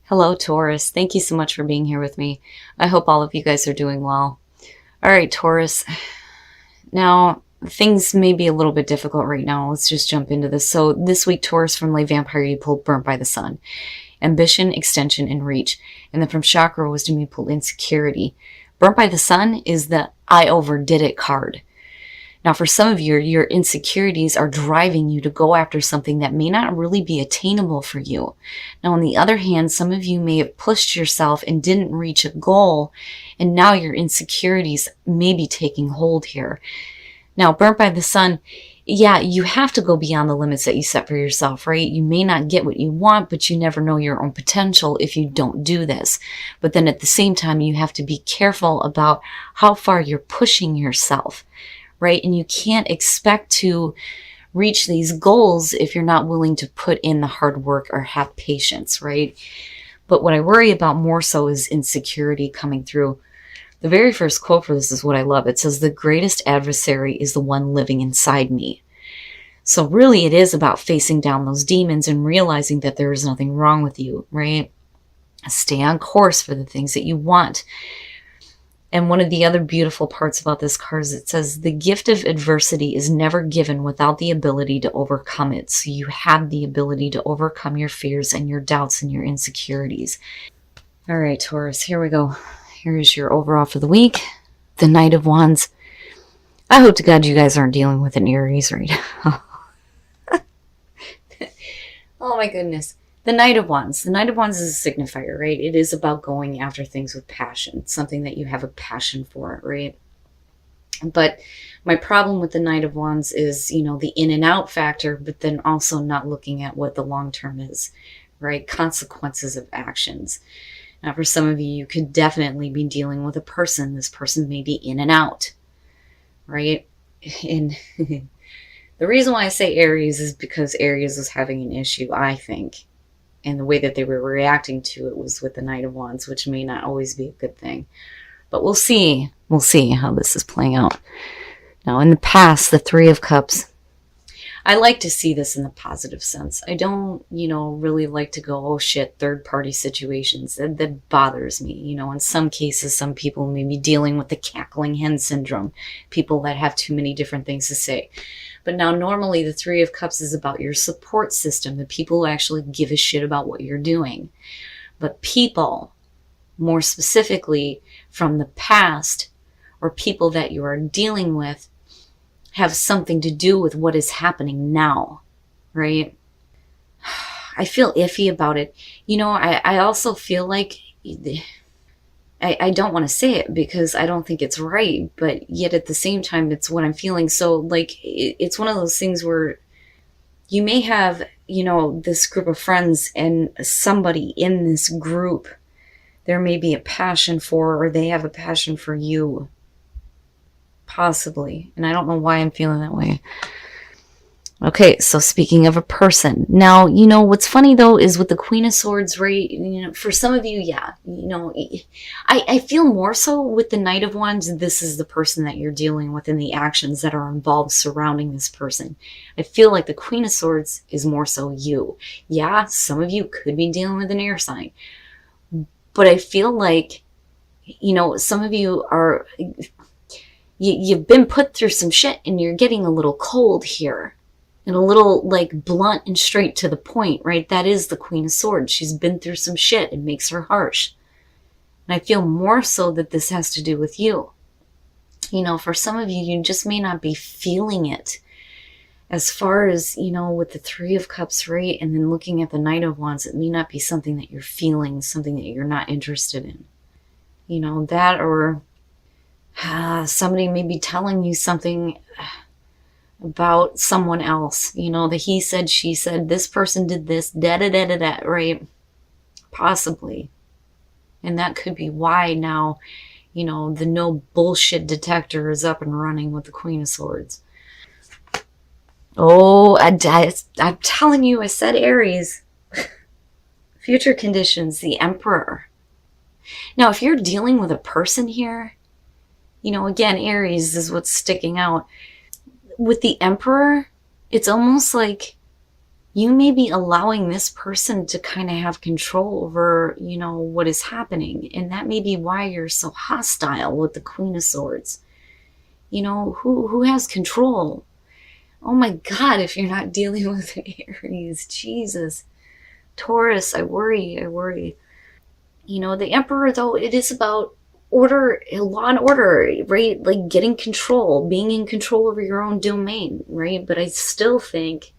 Hello, Taurus. Thank you so much for being here with me. I hope all of you guys are doing well. All right, Taurus. Now, things may be a little bit difficult right now. Let's just jump into this. So this week, Taurus, from Lay Vampire, you pulled Burnt by the Sun. Ambition, extension, and reach. And then from Chakra Wisdom, you pulled Insecurity. Burnt by the Sun is the I overdid it card. Now, for some of you, your insecurities are driving you to go after something that may not really be attainable for you. Now, on the other hand, some of you may have pushed yourself and didn't reach a goal, and now your insecurities may be taking hold here. Now, Burnt by the Sun, yeah, you have to go beyond the limits that you set for yourself, right? You may not get what you want, but you never know your own potential if you don't do this. But then at the same time, you have to be careful about how far you're pushing yourself, right? And you can't expect to reach these goals if you're not willing to put in the hard work or have patience, right? But what I worry about more so is insecurity coming through. The very first quote for this is what I love. It says, "The greatest adversary is the one living inside me." So really it is about facing down those demons and realizing that there is nothing wrong with you, right? Stay on course for the things that you want. And one of the other beautiful parts about this card is it says, "The gift of adversity is never given without the ability to overcome it." So you have the ability to overcome your fears and your doubts and your insecurities. All right, Taurus, here we go. Here is your overall for the week. The Knight of Wands. I hope to God you guys aren't dealing with an Aries right now. Oh my goodness. The Knight of Wands. The Knight of Wands is a signifier, right? It is about going after things with passion, something that you have a passion for, right? But my problem with the Knight of Wands is, the in and out factor, but then also not looking at what the long term is, right? Consequences of actions. Now, for some of you, you could definitely be dealing with a person. This person may be in and out, right? And the reason why I say Aries is because Aries was having an issue, I think. And the way that they were reacting to it was with the Knight of Wands, which may not always be a good thing. But we'll see. We'll see how this is playing out. Now, in the past, the Three of Cups, I like to see this in the positive sense. I don't, really like to go, oh shit, third-party situations. That bothers me. In some cases, some people may be dealing with the cackling hen syndrome. People that have too many different things to say. But now normally the Three of Cups is about your support system, the people who actually give a shit about what you're doing. But people, more specifically from the past, or people that you are dealing with, have something to do with what is happening now, right? I feel iffy about it. I also feel like I don't want to say it because I don't think it's right, but yet at the same time, it's what I'm feeling. So it's one of those things where you may have, this group of friends, and somebody in this group, there may be a passion for, or they have a passion for you, possibly. And I don't know why I'm feeling that way. Okay, so speaking of a person, now, what's funny though is with the Queen of Swords, right? For some of you, yeah, I feel more so with the Knight of Wands, this is the person that you're dealing with and the actions that are involved surrounding this person. I feel like the Queen of Swords is more so you. Yeah, some of you could be dealing with an air sign, but I feel like, some of you are, you've been put through some shit and you're getting a little cold here. And a little blunt and straight to the point, right? That is the Queen of Swords. She's been through some shit. It makes her harsh. And I feel more so that this has to do with you. For some of you, you just may not be feeling it. As far as, with the Three of Cups, right? And then looking at the Knight of Wands, it may not be something that you're feeling, something that you're not interested in. That, or somebody may be telling you something about someone else, the he said, she said, this person did this, da-da-da-da-da, right? Possibly. And that could be why now, the no bullshit detector is up and running with the Queen of Swords. Oh, I'm telling you, I said Aries. Future conditions, the Emperor. Now, if you're dealing with a person here, again, Aries is what's sticking out. With the Emperor, it's almost like You may be allowing this person to kind of have control over, what is happening. And that may be why you're so hostile with the Queen of Swords. Who has control? Oh my God, if you're not dealing with an Aries, Jesus. Taurus, I worry. The Emperor, though, it is about order, law and order, right? Like getting control, being in control over your own domain, right? But I still think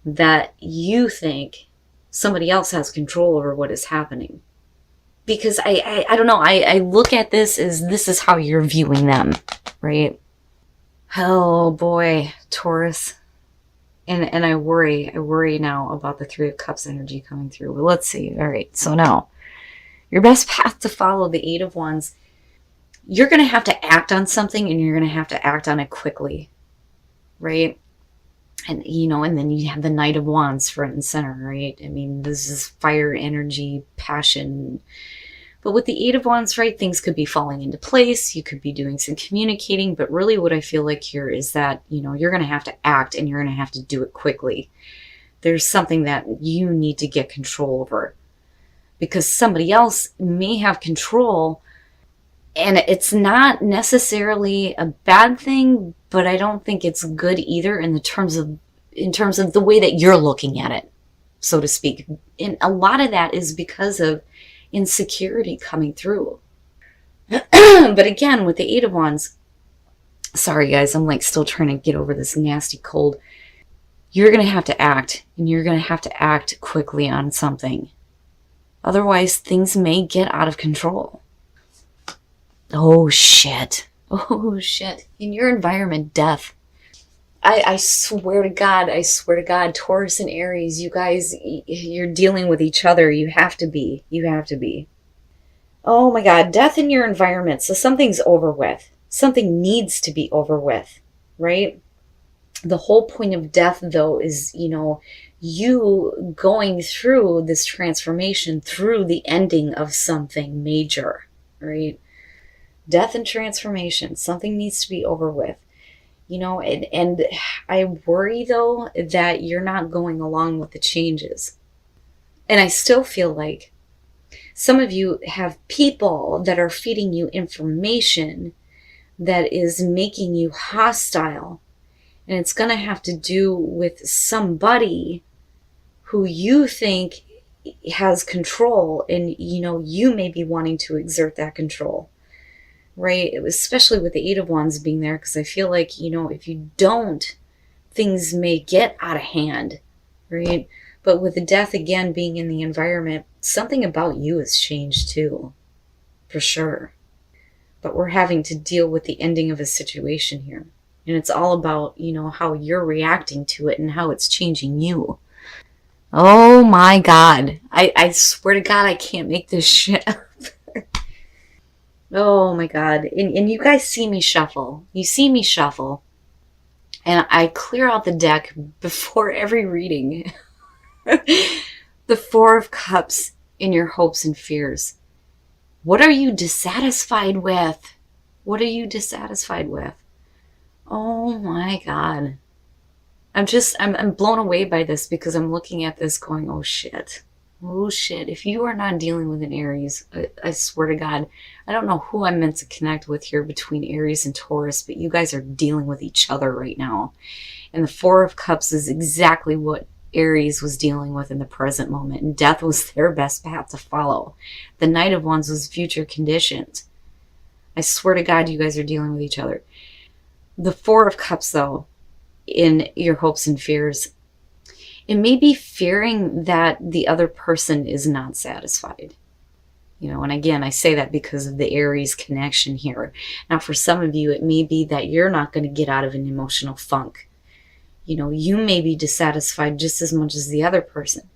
that you think somebody else has control over what is happening. Because I don't know, I look at this as this is how you're viewing them, right? Oh boy, Taurus. And I worry now about the Three of Cups energy coming through. But let's see. All right, so now, your best path to follow, the Eight of Wands. You're going to have to act on something, and you're going to have to act on it quickly, right? And, and then you have the Knight of Wands front and center, right? I mean, this is fire, energy, passion. But with the Eight of Wands, right, things could be falling into place. You could be doing some communicating. But really what I feel like here is that, you're going to have to act, and you're going to have to do it quickly. There's something that you need to get control over. Because somebody else may have control, and it's not necessarily a bad thing, but I don't think it's good either in terms of the way that you're looking at it, so to speak. And a lot of that is because of insecurity coming through. But again, with the Eight of Wands, sorry guys, I'm like still trying to get over this nasty cold. You're going to have to act, and you're going to have to act quickly on something. Otherwise, things may get out of control. Oh, shit. Oh, shit. In your environment, death. I swear to God, Taurus and Aries, you guys, you're dealing with each other. You have to be. Oh my God, death in your environment. So something's over with. Something needs to be over with, right? The whole point of death, though, is, you going through this transformation through the ending of something major, right? Death and transformation, something needs to be over with, and I worry, though, that you're not going along with the changes. And I still feel like some of you have people that are feeding you information that is making you hostile. And it's going to have to do with somebody who you think has control, and, you may be wanting to exert that control, right? Especially with the Eight of Wands being there, because I feel like, if you don't, things may get out of hand, right? But with the death again being in the environment, something about you has changed too, for sure. But we're having to deal with the ending of a situation here. And it's all about, how you're reacting to it and how it's changing you. Oh my God. I swear to God, I can't make this shit up. Oh my God. And you guys see me shuffle. You see me shuffle. And I clear out the deck before every reading. The Four of Cups in your hopes and fears. What are you dissatisfied with? What are you dissatisfied with? Oh my God. I'm blown away by this, because I'm looking at this going, oh shit. Oh shit. If you are not dealing with an Aries, I swear to God, I don't know who I'm meant to connect with here between Aries and Taurus, but you guys are dealing with each other right now. And the Four of Cups is exactly what Aries was dealing with in the present moment. And death was their best path to follow. The Knight of Wands was future conditioned. I swear to God, you guys are dealing with each other. The Four of Cups, though, in your hopes and fears, it may be fearing that the other person is not satisfied. And again, I say that because of the Aries connection here. Now, for some of you, it may be that you're not going to get out of an emotional funk. You may be dissatisfied just as much as the other person.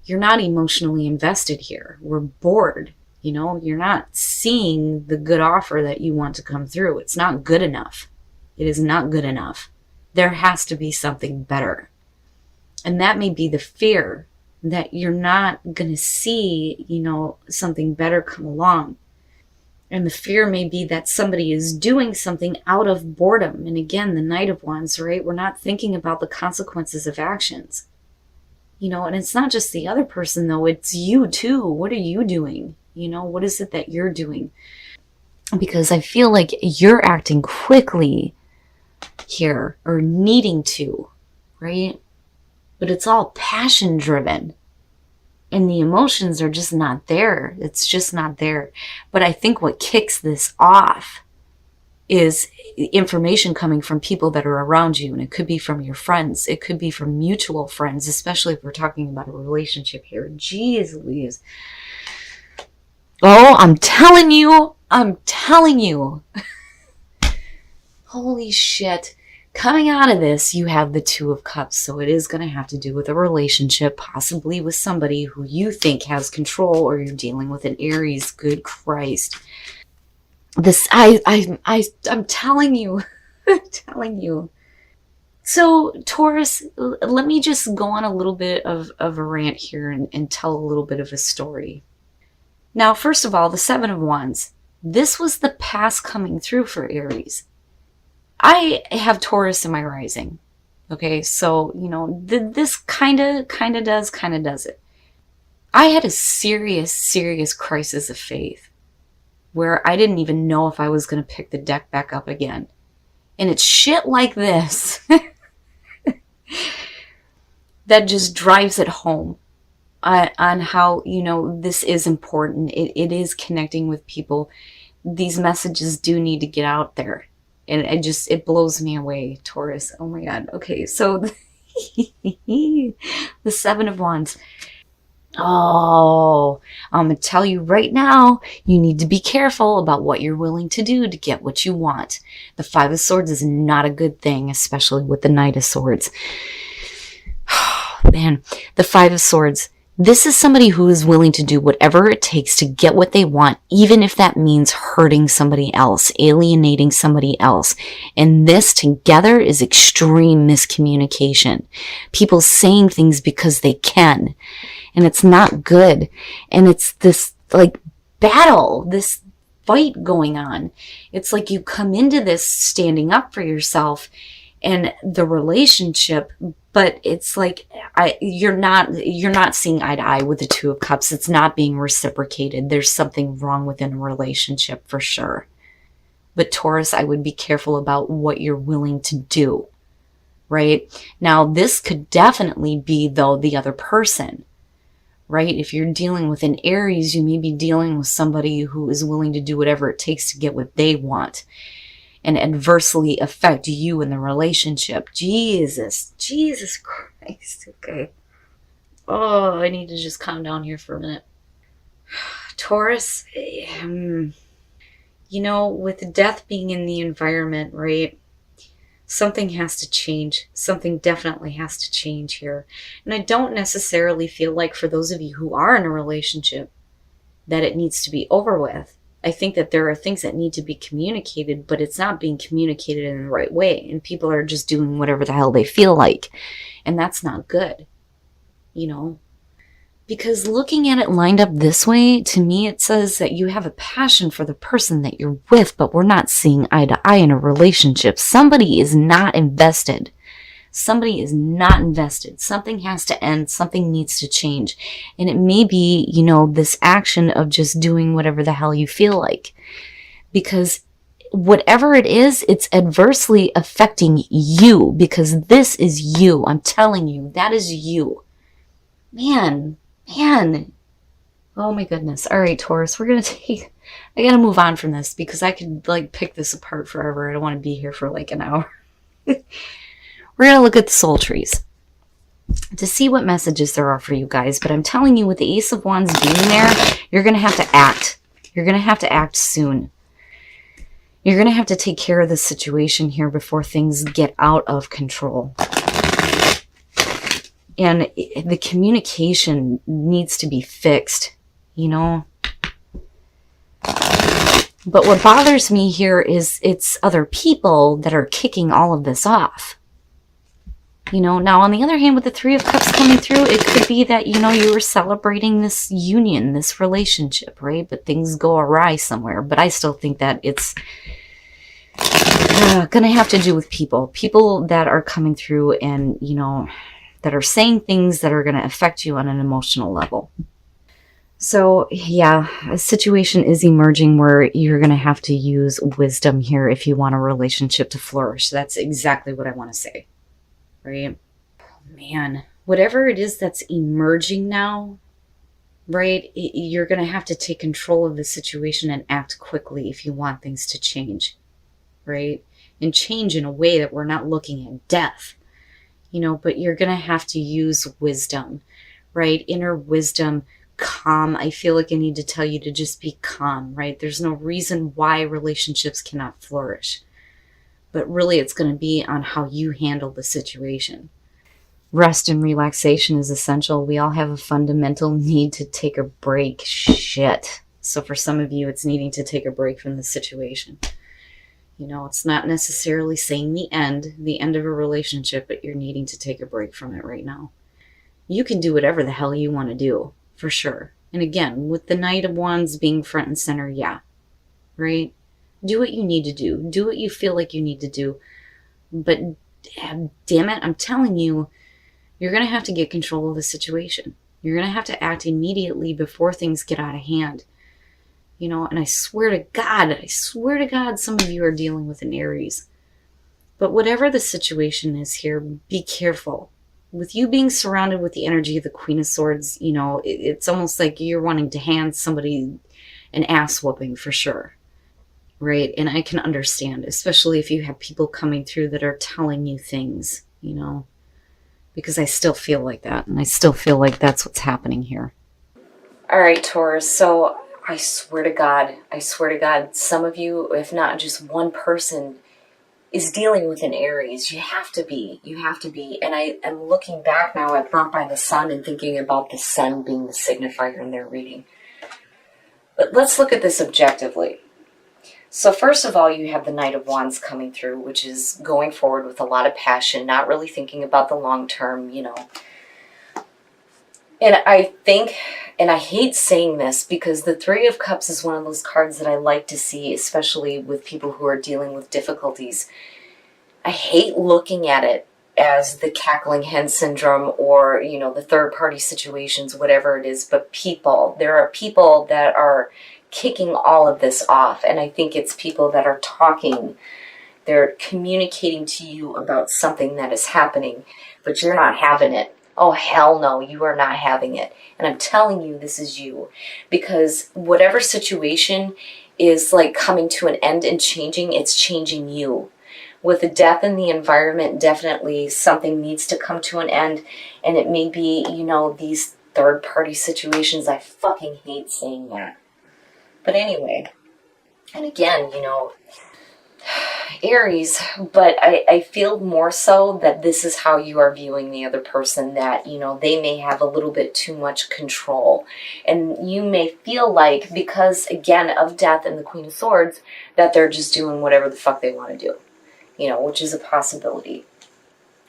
You're not emotionally invested here. We're bored. You're not seeing the good offer that you want to come through. It's not good enough. It is not good enough. There has to be something better. And that may be the fear that you're not going to see, something better come along. And the fear may be that somebody is doing something out of boredom. And again, the Knight of Wands, right? We're not thinking about the consequences of actions. And it's not just the other person though, it's you too. What are you doing? What is it that you're doing? Because I feel like you're acting quickly here, or needing to, right? But it's all passion driven. And the emotions are just not there. It's just not there. But I think what kicks this off is information coming from people that are around you. And it could be from your friends. It could be from mutual friends, especially if we're talking about a relationship here. Jeez Louise. Oh, I'm telling you. Holy shit. Coming out of this, you have the Two of Cups, so it is going to have to do with a relationship, possibly with somebody who you think has control, or you're dealing with an Aries. Good Christ. This, I'm telling you, I'm telling you. So, Taurus, let me just go on a little bit of a rant here and tell a little bit of a story. Now, first of all, the Seven of Wands. This was the past coming through for Aries. I have Taurus in my rising. Okay, so, this kind of does it. I had a serious crisis of faith where I didn't even know if I was going to pick the deck back up again. And it's shit like this that just drives it home on how, this is important. It is connecting with people. These messages do need to get out there. And it blows me away, Taurus. Oh my God. Okay, so the Seven of Wands. Oh, I'm going to tell you right now, you need to be careful about what you're willing to do to get what you want. The Five of Swords is not a good thing, especially with the Knight of Swords. Man, the Five of Swords. This is somebody who is willing to do whatever it takes to get what they want, even if that means hurting somebody else, alienating somebody else. And this together is extreme miscommunication. People saying things because they can. And it's not good. And it's this battle, this fight going on. It's like you come into this standing up for yourself and the relationship, but it's like you're not seeing eye to eye with the Two of Cups. It's not being reciprocated. There's something wrong within a relationship for sure. But Taurus, I would be careful about what you're willing to do, right? Now, this could definitely be, though, the other person, right? If you're dealing with an Aries, you may be dealing with somebody who is willing to do whatever it takes to get what they want and adversely affect you in the relationship. Jesus Christ. Okay. Oh, I need to just calm down here for a minute. Taurus, with death being in the environment, right? Something has to change. Something definitely has to change here. And I don't necessarily feel like, for those of you who are in a relationship, that it needs to be over with. I think that there are things that need to be communicated, but it's not being communicated in the right way. And people are just doing whatever the hell they feel like. And that's not good, Because looking at it lined up this way, to me, it says that you have a passion for the person that you're with, but we're not seeing eye to eye in a relationship. Somebody is not invested. Somebody is not invested. Something has to end. Something needs to change. And it may be, this action of just doing whatever the hell you feel like. Because whatever it is, it's adversely affecting you. Because this is you. I'm telling you, that is you. Man. Oh my goodness. All right, Taurus, I gotta move on from this because I could pick this apart forever. I don't want to be here for an hour. We're going to look at the soul trees to see what messages there are for you guys. But I'm telling you, with the Ace of Wands being there, you're going to have to act. You're going to have to act soon. You're going to have to take care of the situation here before things get out of control. And the communication needs to be fixed, But what bothers me here is it's other people that are kicking all of this off. Now on the other hand, with the Three of Cups coming through, it could be that, you were celebrating this union, this relationship, right? But things go awry somewhere. But I still think that it's going to have to do with people that are coming through and, that are saying things that are going to affect you on an emotional level. So yeah, a situation is emerging where you're going to have to use wisdom here if you want a relationship to flourish. That's exactly what I want to say, right? Man, whatever it is that's emerging now, right? You're going to have to take control of the situation and act quickly if you want things to change, right? And change in a way that we're not looking at death, but you're going to have to use wisdom, right? Inner wisdom, calm. I feel like I need to tell you to just be calm, right? There's no reason why relationships cannot flourish, but really it's going to be on how you handle the situation. Rest and relaxation is essential. We all have a fundamental need to take a break. Shit. So for some of you, it's needing to take a break from the situation. It's not necessarily saying the end of a relationship, but you're needing to take a break from it right now. You can do whatever the hell you want to do, for sure. And again, with the Knight of Wands being front and center, yeah, right? Do what you need to do. Do what you feel like you need to do. But damn it, I'm telling you, you're going to have to get control of the situation. You're going to have to act immediately before things get out of hand. And I swear to God, some of you are dealing with an Aries. But whatever the situation is here, be careful. With you being surrounded with the energy of the Queen of Swords, it's almost like you're wanting to hand somebody an ass whooping for sure. Right? And I can understand, especially if you have people coming through that are telling you things, because I still feel like that. And I still feel like that's what's happening here. All right, Taurus. So I swear to God, some of you, if not just one person, is dealing with an Aries. You have to be. And I am looking back now at Burnt by the Sun and thinking about the sun being the signifier in their reading. But let's look at this objectively. So first of all, you have the Knight of Wands coming through, which is going forward with a lot of passion, not really thinking about the long term, And I think, and I hate saying this because the Three of Cups is one of those cards that I like to see, especially with people who are dealing with difficulties. I hate looking at it as the cackling hen syndrome or, the third party situations, whatever it is, but there are people that are kicking all of this off. And I think it's people that are talking, they're communicating to you about something that is happening, but you're not having it. Oh, hell no, you are not having it. And I'm telling you, this is you. Because whatever situation is like coming to an end and changing, it's changing you. With the death in the environment, definitely something needs to come to an end. And it may be, these third-party situations. I fucking hate saying that. But anyway, and again, Aries, but I feel more so that this is how you are viewing the other person, that, they may have a little bit too much control. And you may feel like, because, again, of death and the Queen of Swords, that they're just doing whatever the fuck they want to do, which is a possibility.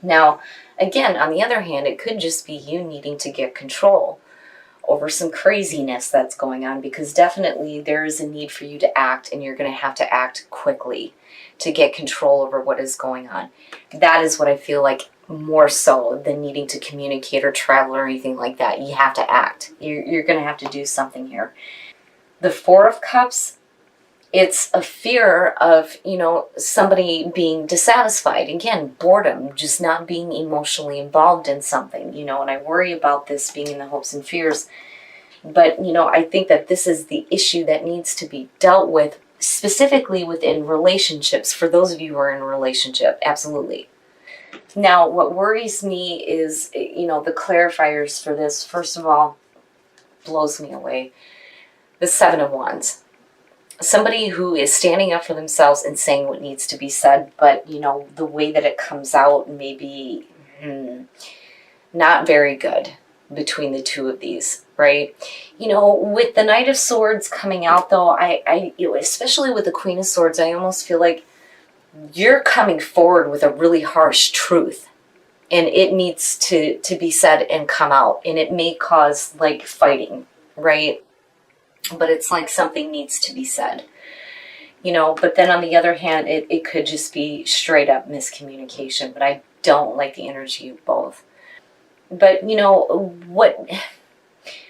Now, again, on the other hand, it could just be you needing to get control over some craziness that's going on, because definitely there is a need for you to act, and you're going to have to act quickly to get control over what is going on. That is what I feel like, more so than needing to communicate or travel or anything like that. You have to act. You're going to have to do something here. The Four of Cups, it's a fear of, somebody being dissatisfied. Again, boredom, just not being emotionally involved in something, and I worry about this being in the hopes and fears. But, I think that this is the issue that needs to be dealt with, specifically within relationships. For those of you who are in a relationship, absolutely. Now, what worries me is, the clarifiers for this, first of all, blows me away. The Seven of Wands. Somebody who is standing up for themselves and saying what needs to be said, but, the way that it comes out may be not very good between the two of these, right? With the Knight of Swords coming out, though, I especially with the Queen of Swords, I almost feel like you're coming forward with a really harsh truth, and it needs to be said and come out, and it may cause, like, fighting, right? But it's like something needs to be said, but then on the other hand, it could just be straight up miscommunication, but I don't like the energy of both. But, you know,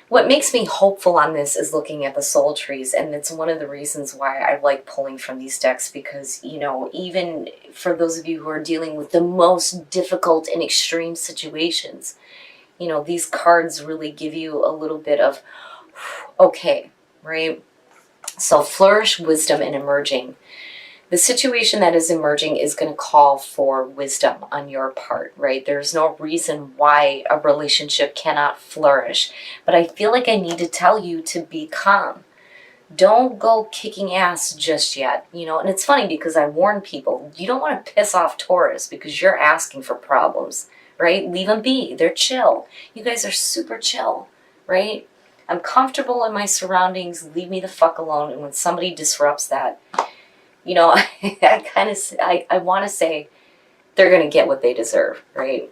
what makes me hopeful on this is looking at the soul trees, and it's one of the reasons why I like pulling from these decks, because, you know, even for those of you who are dealing with the most difficult and extreme situations, you know, these cards really give you a little bit of, okay, right? So flourish, wisdom, and emerging. The situation that is emerging is going to call for wisdom on your part, right? There's no reason why a relationship cannot flourish. But I feel like I need to tell you to be calm. Don't go kicking ass just yet, you know. And it's funny because I warn people, you don't want to piss off Taurus because you're asking for problems, right? Leave them be. They're chill. You guys are super chill, right? I'm comfortable in my surroundings. Leave me the fuck alone. And when somebody disrupts that, you know, I want to say they're going to get what they deserve, right?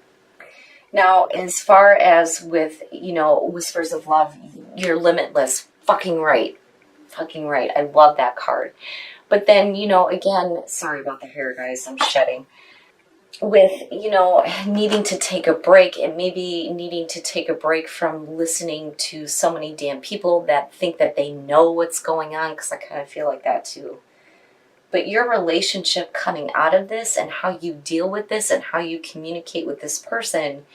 Now, as far as with, you know, whispers of love, you're limitless. Fucking right. Fucking right. I love that card. But then, you know, again, sorry about the hair, guys. I'm shedding. With, you know, needing to take a break, and maybe needing to take a break from listening to so many damn people that think that they know what's going on, because I kind of feel like that too. But your relationship coming out of this, and how you deal with this, and how you communicate with this person,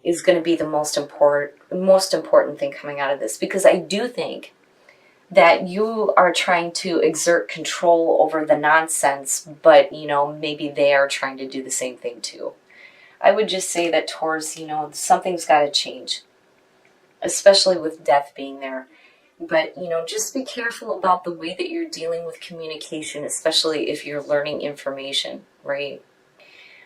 is going to be the most important thing coming out of this. Because I do think that you are trying to exert control over the nonsense, but, you know, maybe they are trying to do the same thing too. I would just say that Taurus, you know, something's got to change, especially with death being there. But, you know, just be careful about the way that you're dealing with communication, especially if you're learning information, right?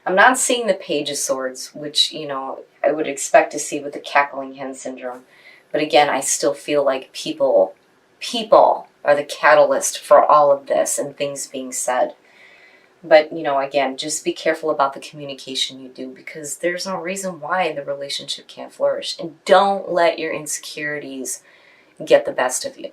I'm not seeing the Page of Swords, which, you know, I would expect to see with the cackling hen syndrome. But again, I still feel like people are the catalyst for all of this and things being said. But, you know, again, just be careful about the communication you do, because there's no reason why the relationship can't flourish. And don't let your insecurities get the best of you.